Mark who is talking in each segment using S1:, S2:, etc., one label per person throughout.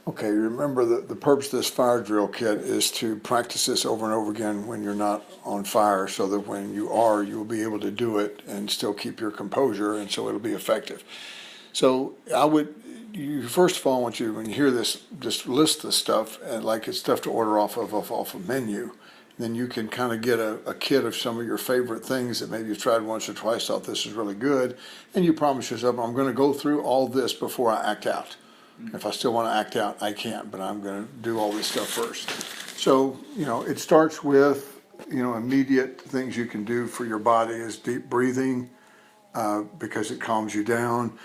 S1: Okay, remember the purpose of this fire drill kit is to practice this over and over again when you're not on fire, so that when you are, you'll be able to do it and still keep your composure, and so it'll be effective. So you first of all, want you, when you hear this, just list the stuff, and like it's stuff to order off a menu. Then you can kind of get a kit of some of your favorite things that maybe you've tried once or twice, thought this is really good, and you promise yourself, I'm going to go through all this before I act out. If I still want to act out, I can't, but I'm going to do all this stuff first. So, it starts with, immediate things you can do for your body is deep breathing, because it calms you down.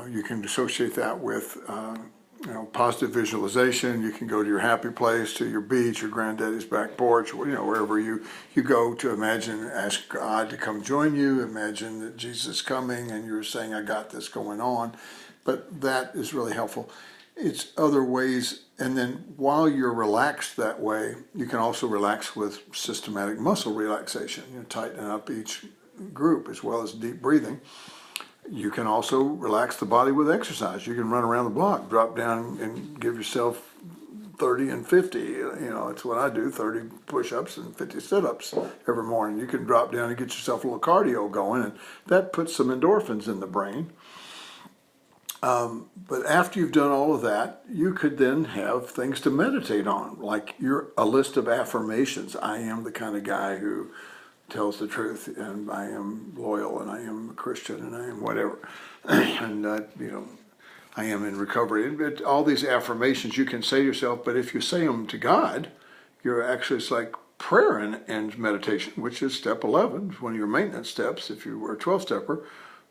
S1: You can associate that with, positive visualization. You can go to your happy place, to your beach, your granddaddy's back porch, wherever you go to imagine, ask God to come join you. Imagine that Jesus is coming and you're saying, I got this going on. But that is really helpful. It's other ways, and then while you're relaxed that way, you can also relax with systematic muscle relaxation. Tighten up each group as well as deep breathing. You can also relax the body with exercise. You can run around the block, drop down and give yourself 30 and 50. It's what I do, 30 push-ups and 50 sit-ups every morning. You can drop down and get yourself a little cardio going, and that puts some endorphins in the brain. But after you've done all of that, you could then have things to meditate on, like a list of affirmations. I am the kind of guy who tells the truth, and I am loyal, and I am a Christian, and I am whatever. And, I am in recovery. But all these affirmations you can say to yourself, but if you say them to God, it's like prayer and meditation, which is step 11, one of your maintenance steps if you were a 12-stepper.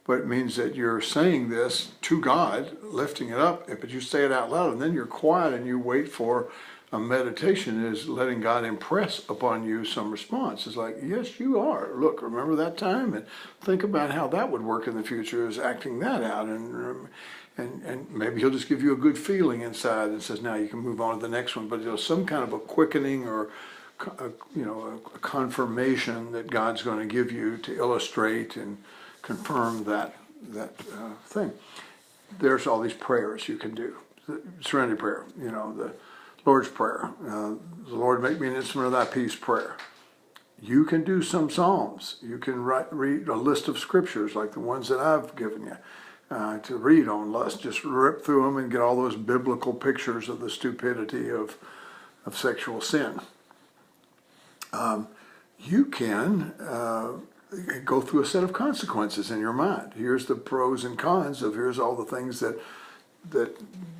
S1: But it means that you're saying this to God, lifting it up, but you say it out loud, and then you're quiet and you wait for a meditation is letting God impress upon you some response. It's like, yes, you are. Look, remember that time? And think about how that would work in the future, is acting that out. And maybe he'll just give you a good feeling inside and says, now you can move on to the next one. But there's some kind of a quickening or a confirmation that God's going to give you to illustrate and confirm that thing. There's all these prayers you can do. The Serenity Prayer, the Lord's Prayer, the Lord make me an instrument of thy peace prayer. You can do some Psalms. You can read a list of scriptures like the ones that I've given you to read on lust. Just rip through them and get all those biblical pictures of the stupidity of sexual sin. You can go through a set of consequences in your mind. Here's the pros and cons of here's all the things that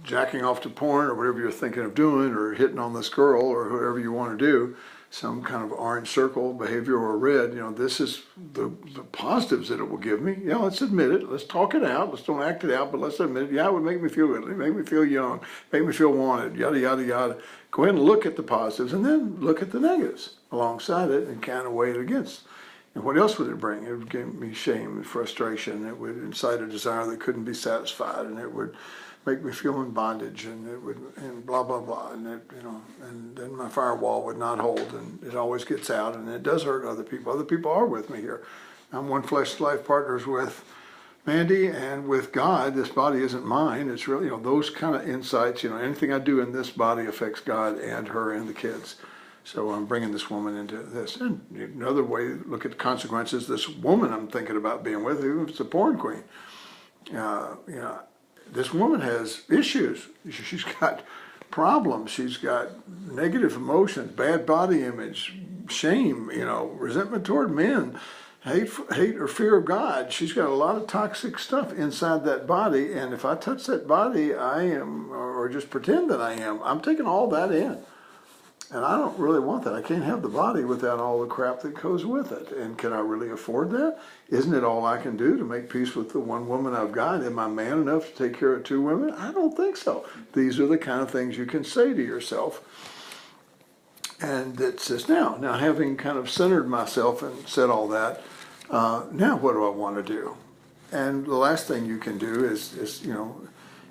S1: jacking off to porn or whatever you're thinking of doing, or hitting on this girl or whatever you want to do, some kind of orange circle behavior or red, this is the positives that it will give me. Let's admit it. Let's talk it out. Let's don't act it out, but let's admit it. Yeah, it would make me feel good. It would make me feel young, make me feel wanted, yada, yada, yada. Go ahead and look at the positives and then look at the negatives alongside it and kind of weigh it against. And what else would it bring? It would give me shame and frustration. It would incite a desire that couldn't be satisfied, and it would make me feel in bondage, and it would, and blah blah blah, and and then my firewall would not hold, and it always gets out, and it does hurt other people. Other people are with me here. I'm one flesh life partners with Mandy and with God. This body isn't mine. It's really those kind of insights. Anything I do in this body affects God and her and the kids. So I'm bringing this woman into this. And another way, look at the consequences. This woman I'm thinking about being with, who's a porn queen. This woman has issues. She's got problems. She's got negative emotions, bad body image, shame, resentment toward men, hate or fear of God. She's got a lot of toxic stuff inside that body. And if I touch that body, I am, or just pretend that I am, I'm taking all that in. And I don't really want that. I can't have the body without all the crap that goes with it. And can I really afford that? Isn't it all I can do to make peace with the one woman I've got? Am I man enough to take care of two women? I don't think so. These are the kind of things you can say to yourself. And it says, now having kind of centered myself and said all that, now what do I want to do? And the last thing you can do is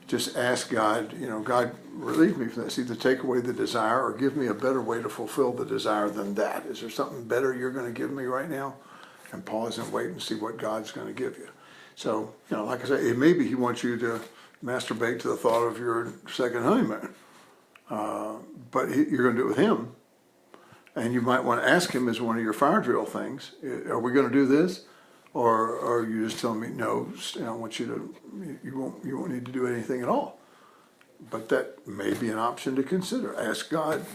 S1: just ask God, God, relieve me from this. Either take away the desire or give me a better way to fulfill the desire than that. Is there something better you're going to give me right now? And pause and wait and see what God's going to give you. So, like I say, maybe he wants you to masturbate to the thought of your second honeymoon. But you're going to do it with him. And you might want to ask him as one of your fire drill things, are we going to do this? Or are you just telling me, no, I want you to, you won't need to do anything at all. But that may be an option to consider. Ask God,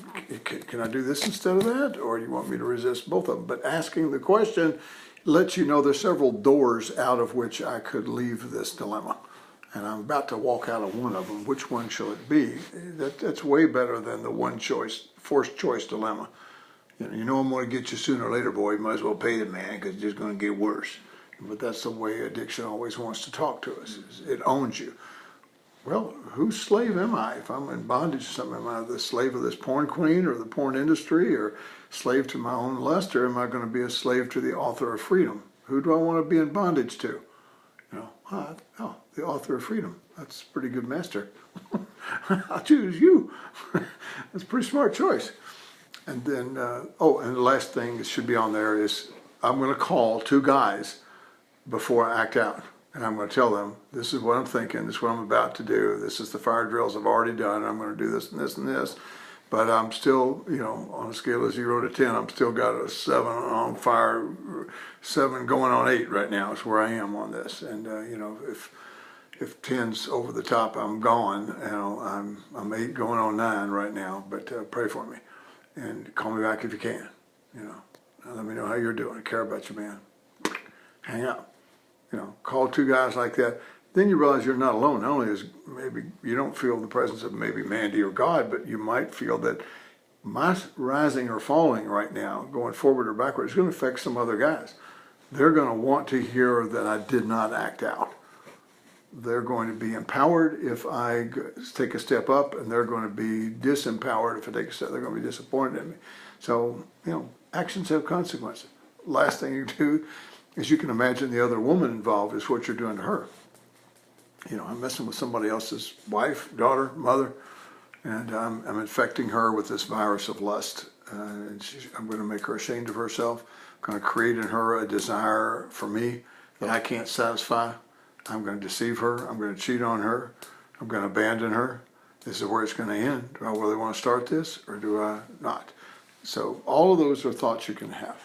S1: can I do this instead of that? Or do you want me to resist both of them? But asking the question lets you know there's several doors out of which I could leave this dilemma. And I'm about to walk out of one of them. Which one shall it be? That's way better than the one choice, forced choice dilemma. You know I'm going to get you sooner or later, boy. You might as well pay the man because it's just going to get worse. But that's the way addiction always wants to talk to us. It owns you. Well, whose slave am I? If I'm in bondage to something, am I the slave of this porn queen or the porn industry or slave to my own lust, or am I going to be a slave to the author of freedom? Who do I want to be in bondage to? The author of freedom. That's a pretty good master. I'll choose you. That's a pretty smart choice. And then, and the last thing that should be on there is I'm going to call two guys before I act out. And I'm going to tell them, this is what I'm thinking, this is what I'm about to do, this is the fire drills I've already done, I'm going to do this and this and this. But I'm still, on a scale of 0 to 10, I'm still got a 7 on fire, 7 going on 8 right now is where I am on this. And, if 10's over the top, I'm gone. I'm 8 going on 9 right now, but pray for me. And call me back if you can, Let me know how you're doing. I care about you, man. Hang out. Call two guys like that. Then you realize you're not alone. Not only is maybe you don't feel the presence of maybe Mandy or God, but you might feel that my rising or falling right now, going forward or backward, is going to affect some other guys. They're going to want to hear that I did not act out. They're going to be empowered if I take a step up, and they're going to be disempowered if I take a step. They're going to be disappointed in me. So, actions have consequences. Last thing you do, as you can imagine, the other woman involved is what you're doing to her. I'm messing with somebody else's wife, daughter, mother, and I'm infecting her with this virus of lust. And I'm going to make her ashamed of herself. I'm going to create in her a desire for me that I can't satisfy. I'm going to deceive her. I'm going to cheat on her. I'm going to abandon her. This is where it's going to end. Do I really want to start this or do I not? So all of those are thoughts you can have.